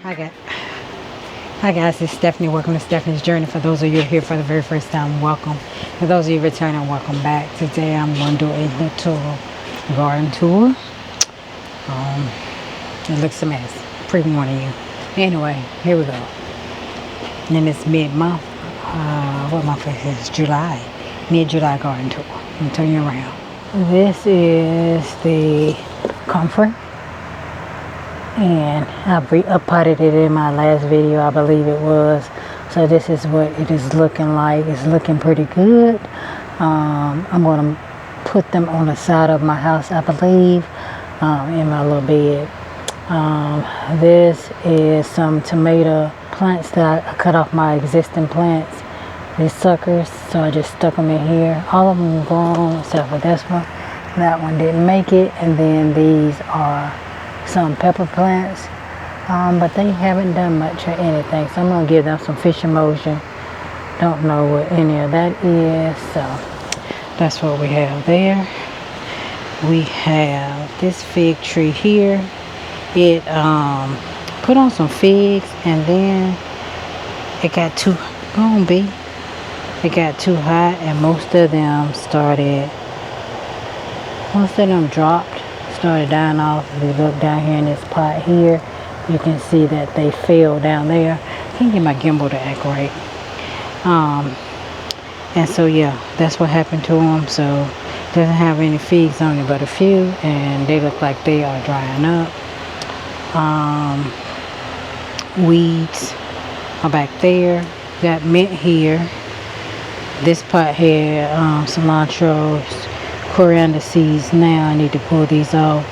Hi guys. Hi guys, it's Stephanie. Welcome to Stephanie's Journey. For those of you here for the very first time, welcome. For those of you returning, welcome back. Today I'm going to do a little garden tour. It looks a mess. Pre-warning you. Anyway, here we go. And it's mid-month. What month is this? July. Mid-July garden tour. I'm turning you around. This is the comfort. And I potted it in my last video, I believe it was. So this is what it is looking like. It's looking pretty good. I'm going to put them on the side of my house, I believe, in my little bed. This is some tomato plants that I cut off my existing plants. These suckers, so I just stuck them in here. All of them grown except for this one. That one didn't make it. And then these are some pepper plants, but they haven't done much or anything, so I'm gonna give them some fish emulsion. Don't know what any of that is, so that's what we have there. We have this fig tree here. It put on some figs, and then it got too it got too hot, and most of them dropped, started dying off. If you look down here in this pot here, you can see that they fell down there. I can't get my gimbal to act right. And so yeah, that's what happened to them. So it doesn't have any figs on it but a few, and they look like they are drying up. Weeds are back there. Got mint here. This pot had cilantro, coriander seeds. Now I need to pull these off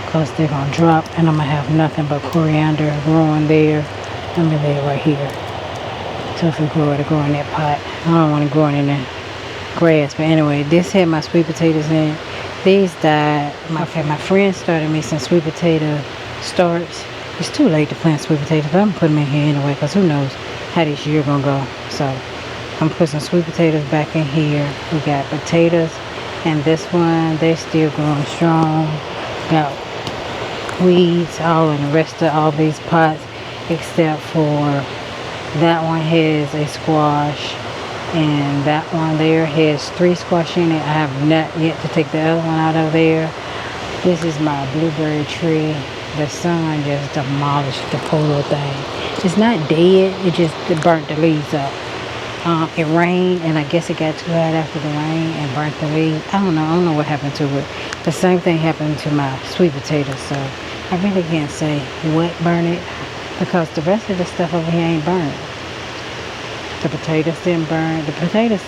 because they're gonna drop, and I'm gonna have nothing but coriander growing there. I'm gonna lay it right here. So if we grow it, grow in that pot. I don't want to grow it in the grass, but anyway, this had my sweet potatoes in it. These died. My friend started me some sweet potato starts. It's too late to plant sweet potatoes, but I'm gonna put them in here anyway because who knows how this year gonna go. So I'm putting some sweet potatoes back in here. We got potatoes. And this one, they're still growing strong. Got weeds all in the rest of all these pots, except for that one has a squash, and that one there has 3 squash in it. I have not yet to take the other one out of there. This is my blueberry tree. The sun just demolished the poor little thing. It's not dead, it burnt the leaves up. It rained, and I guess it got too hot after the rain and burnt the leaves. I don't know what happened to it. The same thing happened to my sweet potatoes, so I really can't say what burned it, because the rest of the stuff over here ain't burned. The potatoes didn't burn. The potatoes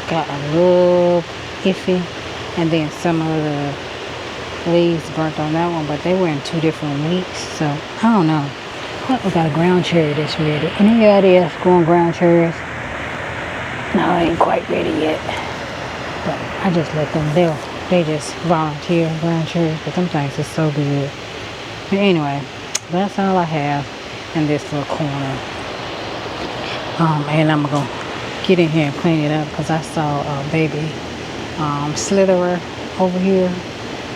got a little iffy, and then some of the leaves burnt on that one, but they were in 2 different weeks, so I don't know. Oh, we got a ground cherry that's ready. Anybody else growing ground cherries? No, I ain't quite ready yet, but I just let them, they just volunteer ground cherries, but sometimes it's so good. But anyway, that's all I have in this little corner. And I'm gonna get in here and clean it up because I saw a baby slitherer over here.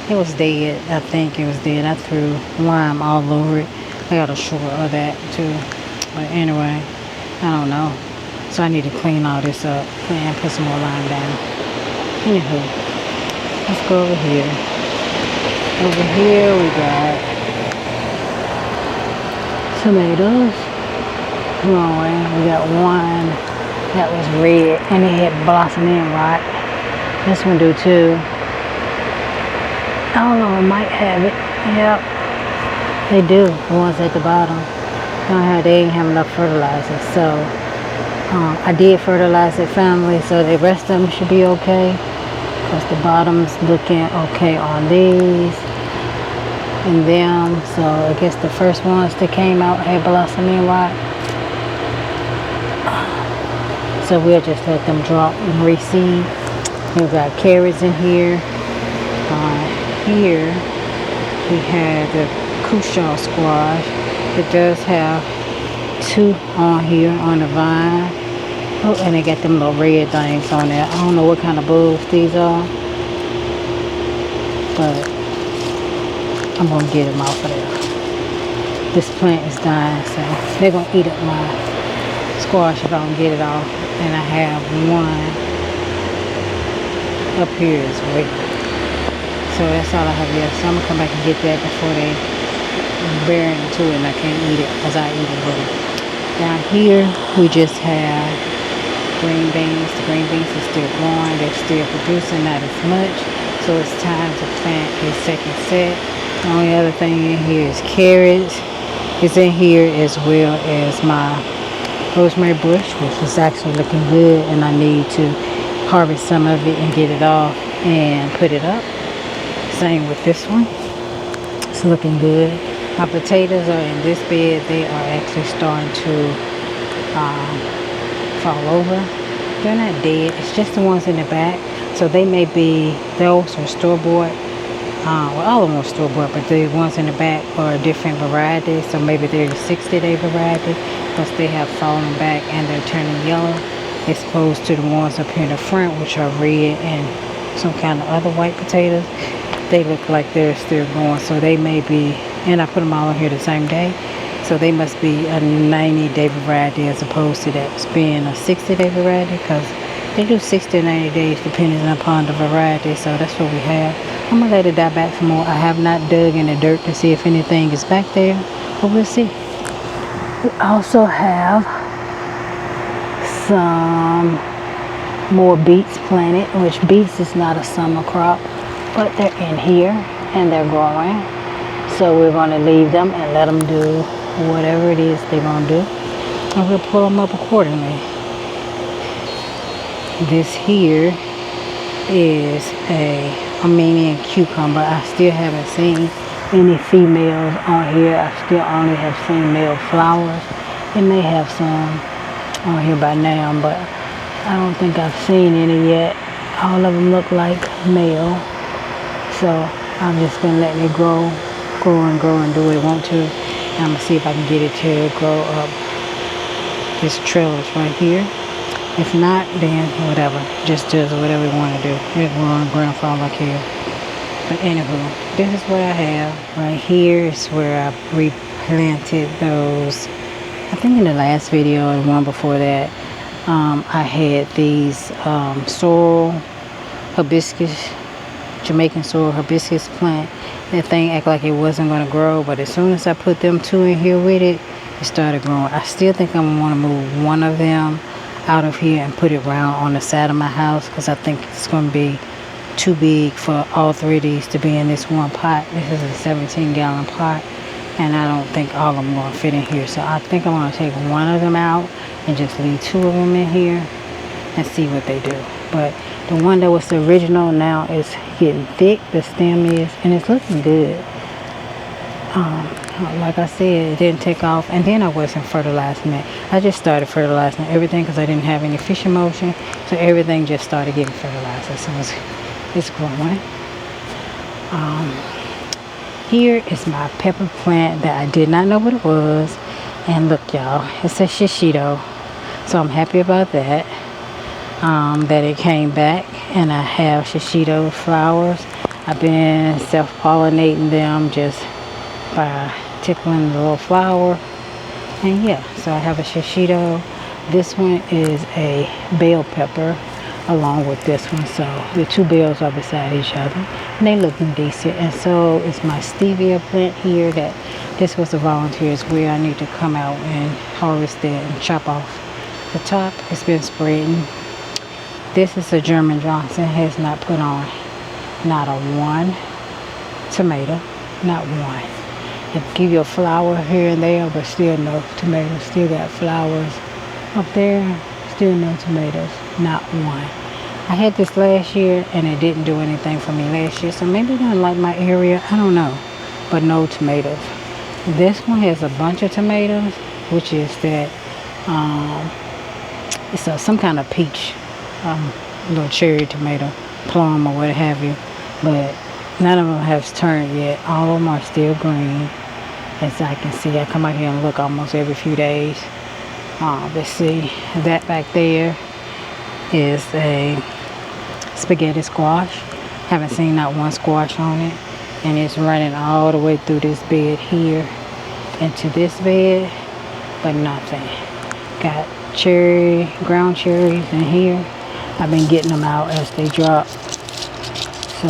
It was dead. I think it was dead. I threw lime all over it. I got a short of that too, but anyway, I don't know. So I need to clean all this up and put some more lime down. Anywho, let's go over here. Over here we got tomatoes growing. We got one that was red and it had blossoming rot. This one do too. I don't know, it might have it. Yep, they do. The ones at the bottom. They ain't have enough fertilizer, so I did fertilize it finally, so the rest of them should be okay, because the bottom's looking okay on these and them. So I guess the first ones that came out had blossoming rot, so we'll just let them drop and reseed. We've got carrots in here. Here we have the cushaw squash. It does have 2 on here on the vine. Oh, and they got them little red things on there. I don't know what kind of bugs these are, but I'm gonna get them off of there. this plant is dying, so they're gonna eat up my squash if I don't get it off. And I have one up here as well. So that's all I have left. So I'm gonna come back and get that before they bear into it and I can't eat it because I eat it with it. Down here we just have green beans. The green beans are still growing. They're still producing, not as much. So it's time to plant a second set. The only other thing in here is carrots. It's in here as well as my rosemary bush, which is actually looking good, and I need to harvest some of it and get it off and put it up. Same with this one. It's looking good. My potatoes are in this bed. They are actually starting to fall over. They're not dead. It's just the ones in the back. So they may be, those are store-bought. Well, all of them are store-bought, but the ones in the back are a different variety. So maybe they're the 60-day variety, because they have fallen back and they're turning yellow, as opposed to the ones up here in the front, which are red and some kind of other white potatoes. They look like they're still going, so they may be, and I put them all in here the same day, so they must be a 90-day variety as opposed to that being a 60-day variety, because they do 60 to 90 days depending upon the variety. So that's what we have. I'm gonna let it die back for more. I have not dug in the dirt to see if anything is back there, but we'll see. We also have some more beets planted, which beets is not a summer crop, but they're in here and they're growing. So we're going to leave them and let them do whatever it is they're going to do, and we'll pull them up accordingly. This here is a Armenian cucumber. I still haven't seen any females on here. I still only have seen male flowers. It may have some on here by now, but I don't think I've seen any yet. All of them look like male. So I'm just going to let it grow and do what it want to. And I'm going to see if I can get it to grow up this trellis right here. If not, then whatever. Just does whatever it want to do. It's growing ground for all I care. But anywho, this is what I have. Right here is where I replanted those. I think in the last video and one before that, I had these sorrel hibiscus, Jamaican sorrel hibiscus plant. That thing acted like it wasn't going to grow, but as soon as I put them two in here with it, it started growing. I still think I'm going to want to move one of them out of here and put it around on the side of my house, because I think it's going to be too big for all three of these to be in this one pot. This is a 17-gallon pot, and I don't think all of them are going to fit in here. So I think I'm going to take one of them out and just leave two of them in here and see what they do. But the one that was the original now is getting thick, the stem is, and it's looking good. Like I said, it didn't take off, and then I wasn't fertilizing it. I just started fertilizing everything because I didn't have any fish emotion, so everything just started getting fertilized. So it's growing. Here is my pepper plant that I did not know what it was, and look, y'all, it's a shishito, so I'm happy about that. That it came back, and I have shishito flowers. I've been self-pollinating them just by tickling the little flower, and yeah, so I have a shishito. This one is a bell pepper along with this one, so the two bells are beside each other and they looking decent. And so is my stevia plant here, that this was a volunteer's where I need to come out and harvest it and chop off the top. It's been spreading. This is a German Johnson, has not put on not a one tomato, not one. It give you a flower here and there, but still no tomatoes. Still got flowers up there, still no tomatoes, not one. I had this last year and it didn't do anything for me last year, so maybe it doesn't like my area, I don't know, but no tomatoes. This one has a bunch of tomatoes, which is that it's some kind of peach, little cherry tomato, plum or what have you, but none of them has turned yet. All of them are still green, as I can see. I come out here and look almost every few days. Let's see, that back there is a spaghetti squash. Haven't seen not one squash on it, and it's running all the way through this bed here. into this bed, but nothing. Got ground cherries in here. I've been getting them out as they drop. So,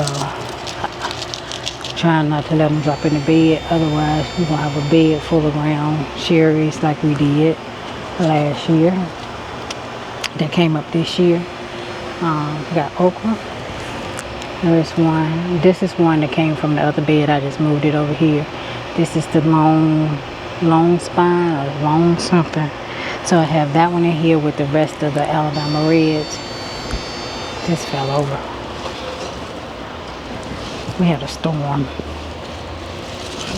trying not to let them drop in the bed. Otherwise, we're going to have a bed full of ground cherries like we did last year. That came up this year. Got okra. There's one. This is one that came from the other bed. I just moved it over here. This is the long spine or long something. So I have that one in here with the rest of the Alabama Reds. This fell over. We had a storm.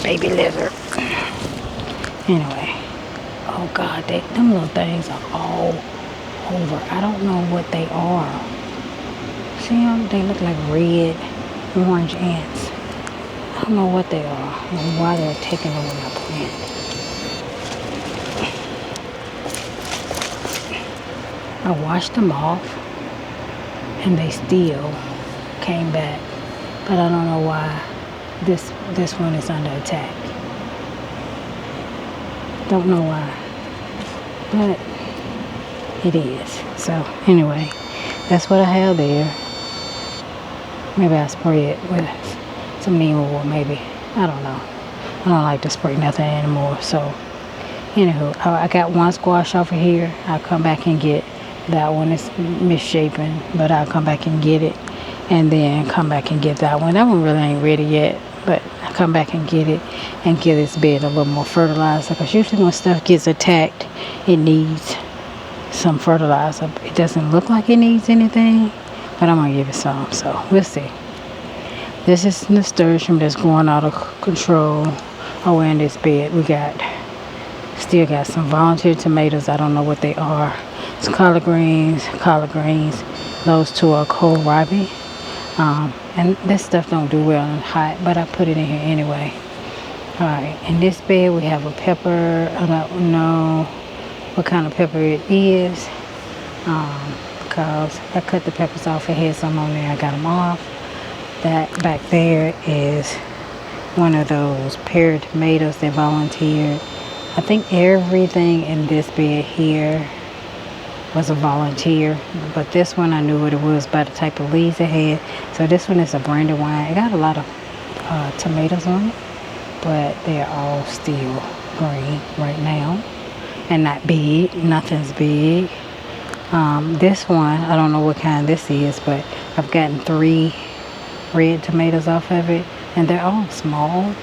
Baby lizard. Anyway. Oh God, them little things are all over. I don't know what they are. See them? They look like red, orange ants. I don't know what they are and why they're taking over my plant. I washed them off and they still came back. But I don't know why this one is under attack. Don't know why. But it is. So anyway, that's what I have there. Maybe I spray it with some neem oil, maybe. I don't know. I don't like to spray nothing anymore. So anywho, I got one squash over here. I'll come back and get that one. It's misshapen, but I'll come back and get it. And then come back and get that one. That one really ain't ready yet, but I come back and get it and give this bed a little more fertilizer. Because usually when stuff gets attacked, it needs some fertilizer. It doesn't look like it needs anything, but I'm going to give it some. So we'll see. This is nasturtium that's going out of control over in this bed. Still got some volunteer tomatoes. I don't know what they are. It's collard greens. Those two are kohlrabi. And this stuff don't do well in hot, but I put it in here anyway. Alright, in this bed we have a pepper. I don't know what kind of pepper it is. Because I cut the peppers off. It had some on there. I got them off. That back there is one of those pear tomatoes that volunteered. I think everything in this bed here was a volunteer, but this one I knew what it was by the type of leaves it had. So this one is a brandywine. It got a lot of tomatoes on it, but they're all still green right now and not big. Nothing's big. This one, I don't know what kind this is, but I've gotten 3 red tomatoes off of it, and they're all small,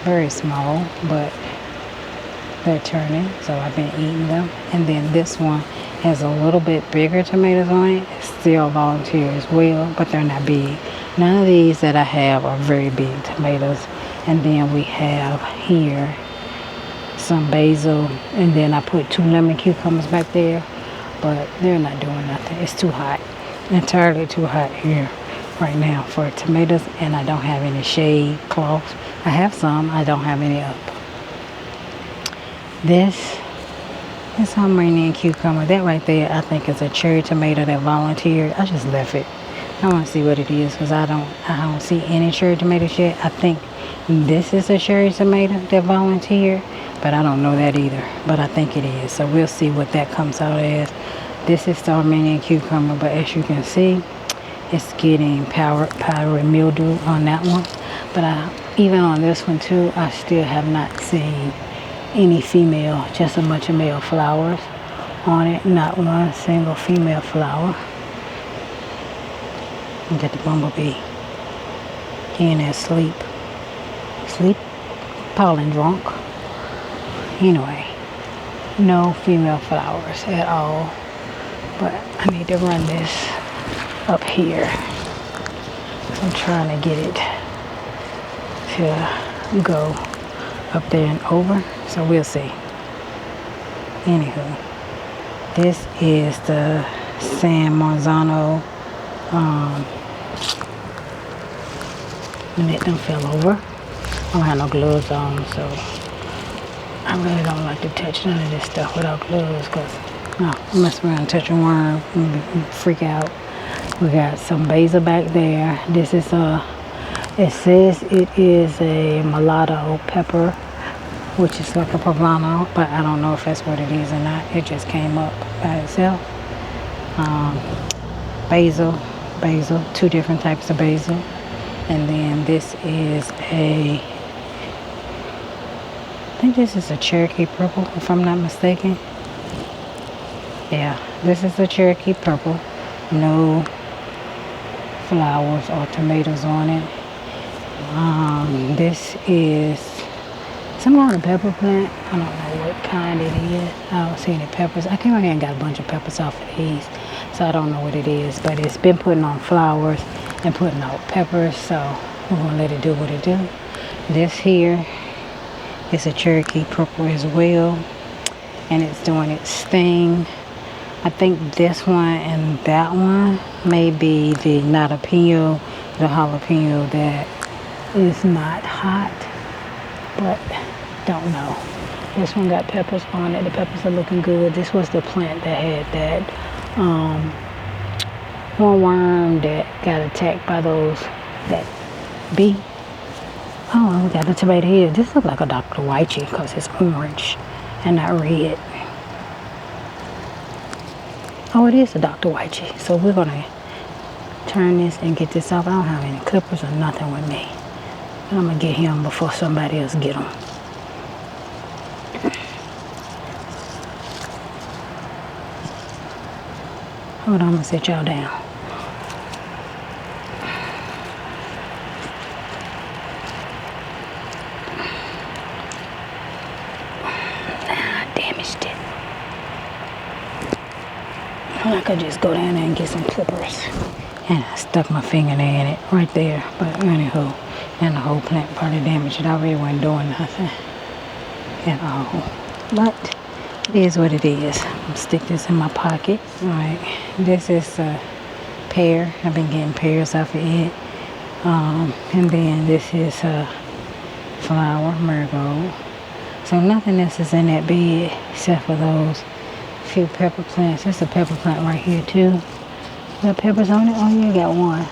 very small, but they're turning, so I've been eating them. And then this one has a little bit bigger tomatoes on it. It's still volunteer as well, but they're not big. None of these that I have are very big tomatoes. And then we have here some basil, and then I put 2 lemon cucumbers back there, but they're not doing nothing. It's too hot, entirely too hot here right now for tomatoes, and I don't have any shade cloths. I have some, I don't have any up. This is some Armenian cucumber. That right there, I think is a cherry tomato that volunteered. I just left it. I want to see what it is because I don't see any cherry tomatoes yet. I think this is a cherry tomato that volunteered, but I don't know that either. But I think it is. So we'll see what that comes out as. This is the Armenian cucumber, but as you can see, it's getting powdery mildew on that one. But even on this one too, I still have not seen any female, just a bunch of male flowers on it. Not one single female flower. Look at the bumblebee. He in there sleep, pollen drunk. Anyway, no female flowers at all. But I need to run this up here. I'm trying to get it to go up there and over, so we'll see. Anywho, this is the San Marzano, and it done fell over. I don't have no gloves on, so I really don't like to touch none of this stuff without gloves, because I mess around touching worm and freak out. We got some basil back there. This is it says it is a mulatto pepper. which is like a poblano, but I don't know if that's what it is or not. It just came up by itself. Basil, two different types of basil. And then this is I think this is a Cherokee purple, if I'm not mistaken. Yeah, this is a Cherokee purple. No flowers or tomatoes on it. This is some kind of pepper plant. I don't know what kind it is. I don't see any peppers. I came out here and got a bunch of peppers off of these, so I don't know what it is, but it's been putting on flowers and putting out peppers, so we're gonna let it do what it do. This here is a Cherokee purple as well, and it's doing its thing. I think this one and that one may be the jalapeno, the jalapeno that is not hot, but don't know. This one got peppers on it. The peppers are looking good. This was the plant that had that one worm that got attacked by that bee. Oh, we got the tomato here. This looks like a Dr. Wyche because it's orange and not red. Oh, it is a Dr. Wyche. So we're going to turn this and get this off. I don't have any clippers or nothing with me. I'm going to get him before somebody else get him. Hold on, I'm going to sit y'all down. I damaged it. I could just go down there and get some clippers. And I stuck my finger in it right there. But anywho, and the whole plant probably damaged. I already wasn't doing nothing at all. But it is what it is. I'm gonna stick this in my pocket. Alright. This is a pear. I've been getting pears off of it. And then this is a flower, marigold. So nothing else is in that bed except for those few pepper plants. There's a pepper plant right here too. Got peppers on it? Oh yeah, got one.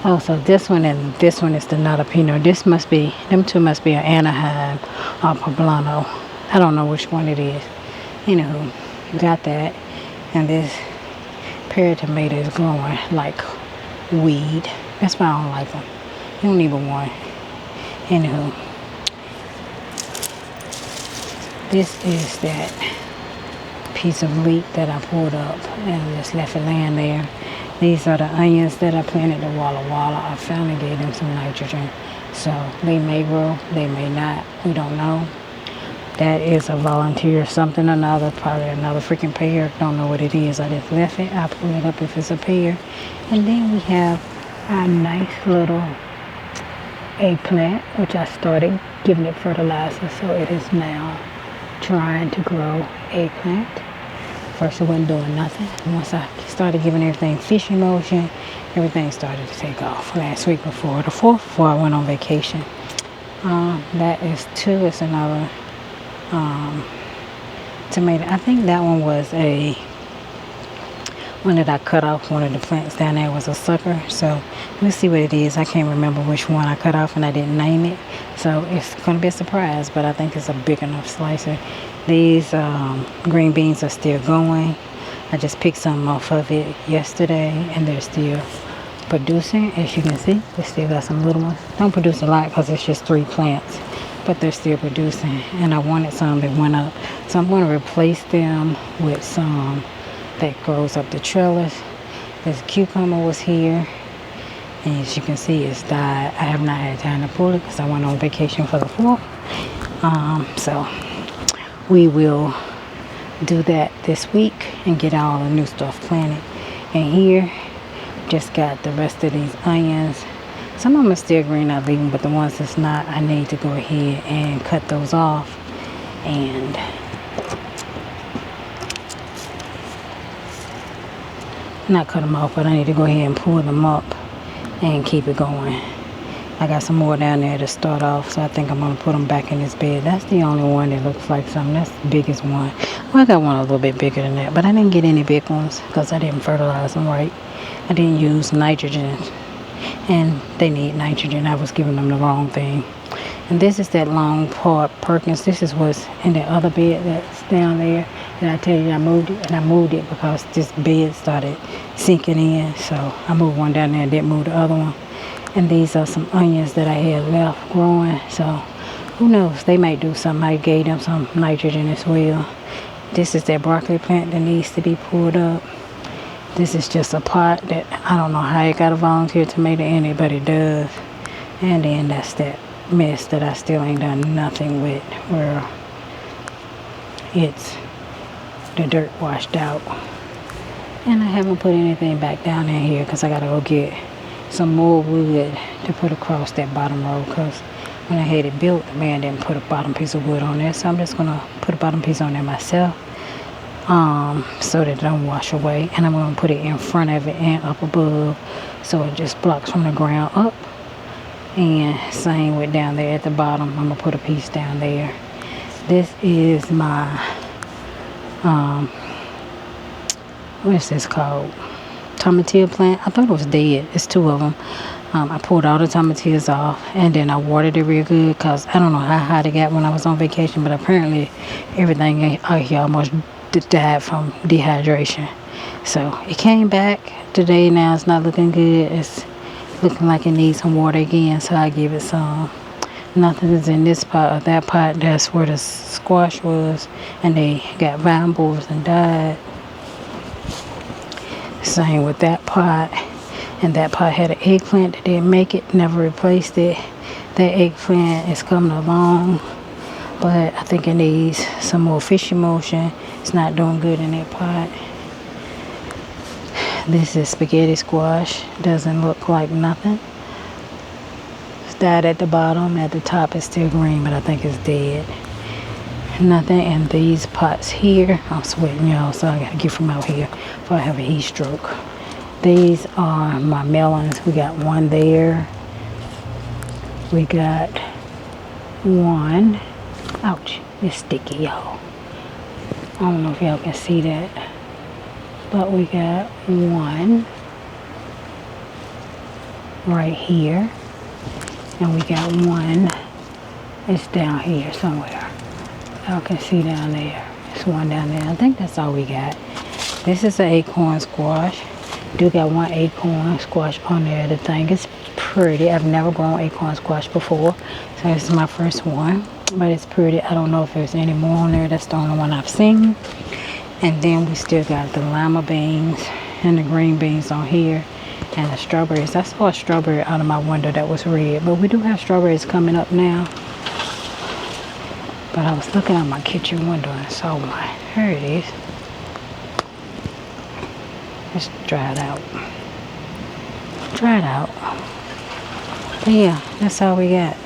Oh, so this one and this one is the jalapeno. This must be, them two must be an Anaheim or poblano. I don't know which one it is. Anywho, got that. And this pear tomato is growing like weed. That's why I don't like them. You don't even want. Anywho, this is that piece of leek that I pulled up and just left it laying there. These are the onions that I planted in Walla Walla. I finally gave them some nitrogen. So they may grow, they may not. We don't know. That is a volunteer something or another, probably another freaking pear. Don't know what it is. I just left it. I pull it up if it's a pear. And then we have our nice little eggplant, which I started giving it fertilizer. So it is now trying to grow eggplant. First it wasn't doing nothing. Once I started giving everything fish emotion, everything started to take off. Last week before the 4th, before I went on vacation. That is 2. It's another tomato. I think that one was one that I cut off. One of the plants down there was a sucker. So let's see what it is. I can't remember which one I cut off and I didn't name it. So it's going to be a surprise, but I think it's a big enough slicer. These green beans are still going. I just picked some off of it yesterday and they're still producing. As you can see, they still got some little ones. Don't produce a lot because it's just 3 plants, but they're still producing. And I wanted some that went up. So I'm going to replace them with some that grows up the trellis. This cucumber was here. And as you can see, it's died. I have not had time to pull it because I went on vacation for the 4th. So we will do that this week and get all the new stuff planted. And here, just got the rest of these onions. Some of them are still green, I leave them, but the ones that's not, I need to go ahead and cut those off. And not cut them off, but I need to go ahead and pull them up and keep it going. I got some more down there to start off, so I think I'm going to put them back in this bed. That's the only one that looks like something. That's the biggest one. Well, I got one a little bit bigger than that, but I didn't get any big ones because I didn't fertilize them right. I didn't use nitrogen, and they need nitrogen. I was giving them the wrong thing. And this is that long part Perkins. This is what's in the other bed that's down there. And I tell you, I moved it, and I moved it because this bed started sinking in. So I moved one down there and didn't move the other one. And these are some onions that I had left growing. So who knows? They might do something. I gave them some nitrogen as well. This is that broccoli plant that needs to be pulled up. This is just a pot that I don't know how it got a volunteer tomato in it, but it does. And then that's that mess that I still ain't done nothing with, where it's the dirt washed out. And I haven't put anything back down in here because I gotta go get some more wood to put across that bottom row, because when I had it built, the man didn't put a bottom piece of wood on there. So I'm just gonna put a bottom piece on there myself, so that it don't wash away. And I'm gonna put it in front of it and up above, so it just blocks from the ground up. And same with down there at the bottom. I'm gonna put a piece down there. This is my what is this called? Tomatillo plant. I thought it was dead. It's two of them. I pulled all the tomatillos off, and then I watered it real good, because I don't know how hot it got when I was on vacation, but apparently everything out here almost died from dehydration. So it came back today. Now it's not looking good. It's looking like it needs some water again, so I give it some. Nothing is in this pot or that pot. That's where the squash was, and they got vine borers and died. Same with that pot. And that pot had an eggplant that didn't make it, never replaced it. That eggplant is coming along, but I think it needs some more fish emulsion. It's not doing good in that pot. This is spaghetti squash. Doesn't look like nothing. It's died at the bottom. At the top it's still green, but I think it's dead. Nothing in these pots here. I'm sweating, y'all, so I gotta get from out here before I have a heat stroke. These are my melons. We got one there. We got one. Ouch, it's sticky, y'all. I don't know if y'all can see that, but we got one right here, and we got one, it's down here somewhere. Y'all can see down there. There's one down there. I think that's all we got. This is an acorn squash. Do got one acorn squash on there. The thing is pretty. I've never grown acorn squash before, so this is my first one, but it's pretty. I don't know if there's any more on there. That's the only one I've seen. And then we still got the lima beans and the green beans on here, and the strawberries. I saw a strawberry out of my window that was red, but we do have strawberries coming up now. But I was looking out my kitchen window and saw one. Here it is. It's dried out. Dried out. But yeah, that's all we got.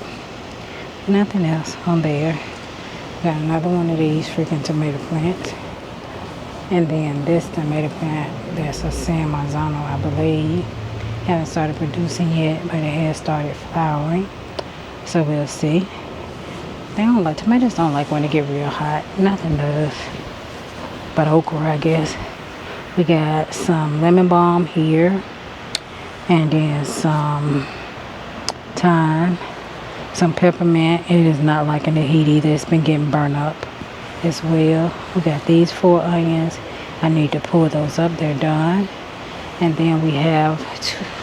Nothing else on there. Got another one of these freaking tomato plants. And then this tomato plant, that's a San Marzano, I believe. Haven't started producing yet, but it has started flowering. So we'll see. Tomatoes don't like when it get real hot. Nothing does. But okra, I guess. We got some lemon balm here, and then some thyme, some peppermint. It is not liking the heat either. It's been getting burned up as well. We got these 4 onions. I need to pull those up. They're done. And then we have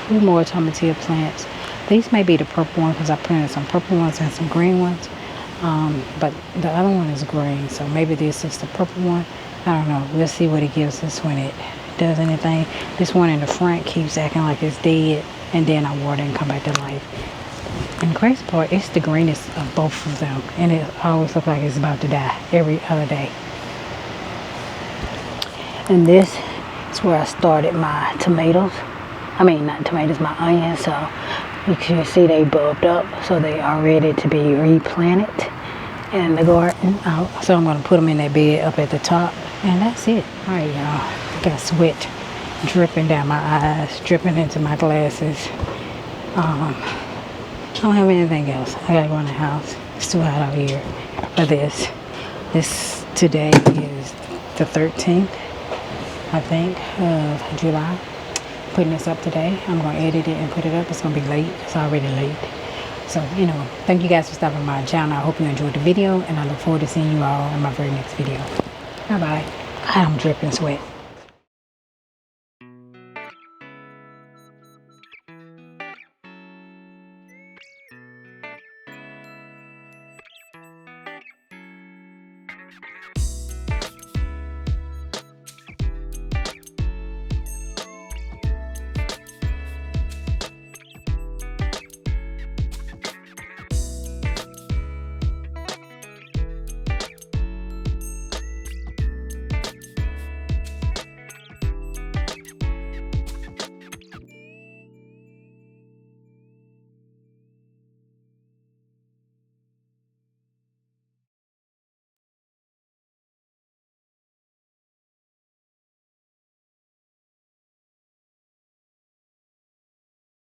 2 more tomatillo plants. These may be the purple one, because I planted some purple ones and some green ones. But the other one is green, so maybe this is the purple one. I don't know. We'll see what it gives us when it does anything. This one in the front keeps acting like it's dead, and then I water and come back to life. And the crazy part, it's the greenest of both of them, and it always looks like it's about to die every other day. And this is where I started my tomatoes. I mean, not tomatoes, my onions. So you can see they bulbed up, so they are ready to be replanted in the garden. So I'm going to put them in that bed up at the top, and that's it. All right, y'all. Got sweat dripping down my eyes, dripping into my glasses. I don't have anything else. I gotta go in the house. It's too hot out here for this. This today is the 13th, I think, of July. Putting this up today. I'm gonna edit it and put it up. It's gonna be late. It's already late. So, you know, thank you guys for stopping by my channel. I hope you enjoyed the video, and I look forward to seeing you all in my very next video. Bye bye. God, I'm dripping sweat.